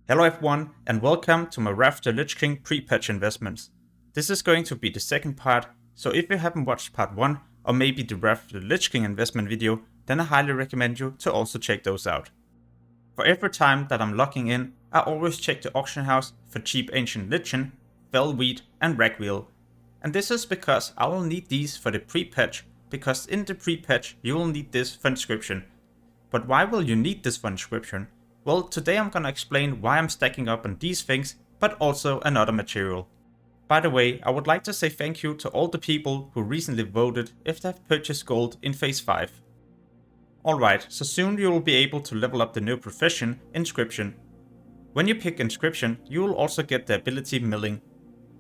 Hello everyone, and welcome to my Wrath the Lich King pre-patch investments. This is going to be the second part, so if you haven't watched part 1 or maybe the Wrath the Lich King investment video, then I highly recommend you to also check those out. For every time that I'm logging in, I always check the auction house for cheap ancient lichen, fell wheat and ragwheel. And this is because I will need these for the pre-patch, because in the pre-patch you will need this for Inscription. But why will you need this for Inscription? Well, today I'm gonna explain why I'm stacking up on these things, but also another material. By the way, I would like to say thank you to all the people who recently voted if they have purchased gold in phase 5. Alright, so soon you will be able to level up the new profession, Inscription. When you pick Inscription, you will also get the ability Milling.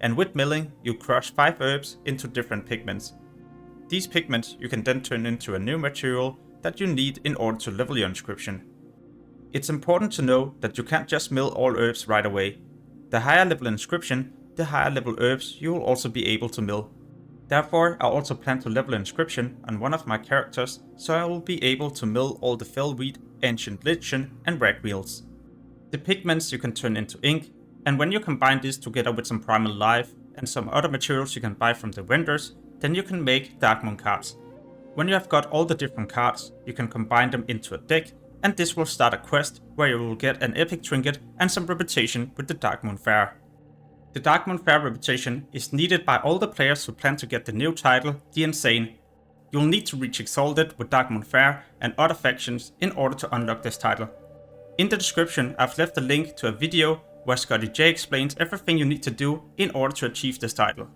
And with Milling, you crush 5 herbs into different pigments. These pigments you can then turn into a new material that you need in order to level your Inscription. It's important to know that you can't just mill all herbs right away. The higher level Inscription, the higher level herbs you will also be able to mill. Therefore, I also plan to level Inscription on one of my characters, so I will be able to mill all the fell wheat, ancient lichen and ragwheels. The pigments you can turn into ink, and when you combine this together with some primal life and some other materials you can buy from the vendors, then you can make Darkmoon cards. When you have got all the different cards, you can combine them into a deck, and this will start a quest where you will get an epic trinket and some reputation with the Darkmoon Faire. The Darkmoon Faire reputation is needed by all the players who plan to get the new title, The Insane. You will need to reach Exalted with Darkmoon Faire and other factions in order to unlock this title. In the description I've left a link to a video where Scotty J explains everything you need to do in order to achieve this title.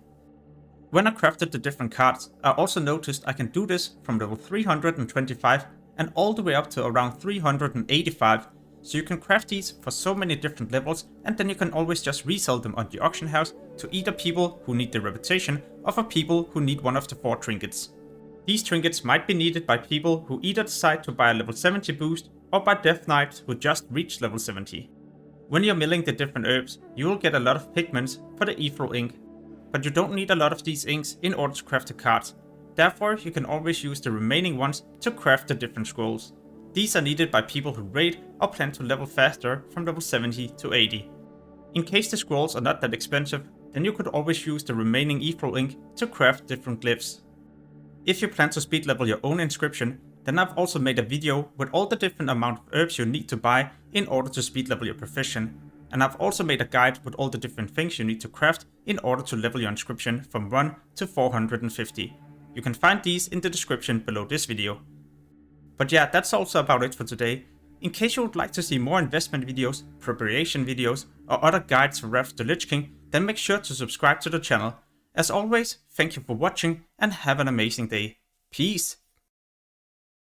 When I crafted the different cards, I also noticed I can do this from level 325 and all the way up to around 385, so you can craft these for so many different levels, and then you can always just resell them on the auction house to either people who need the reputation or for people who need one of the 4 trinkets. These trinkets might be needed by people who either decide to buy a level 70 boost or by Death Knights who just reached level 70. When you're milling the different herbs, you will get a lot of pigments for the ethereal ink, but you don't need a lot of these inks in order to craft the cards. Therefore, you can always use the remaining ones to craft the different scrolls. These are needed by people who raid or plan to level faster from level 70 to 80. In case the scrolls are not that expensive, then you could always use the remaining ethereal ink to craft different glyphs. If you plan to speed level your own Inscription, then I've also made a video with all the different amount of herbs you need to buy in order to speed level your profession. And I've also made a guide with all the different things you need to craft in order to level your Inscription from 1 to 450. You can find these in the description below this video. But yeah, that's also about it for today. In case you would like to see more investment videos, preparation videos, or other guides for Wrath the Lich King, then make sure to subscribe to the channel. As always, thank you for watching and have an amazing day. Peace!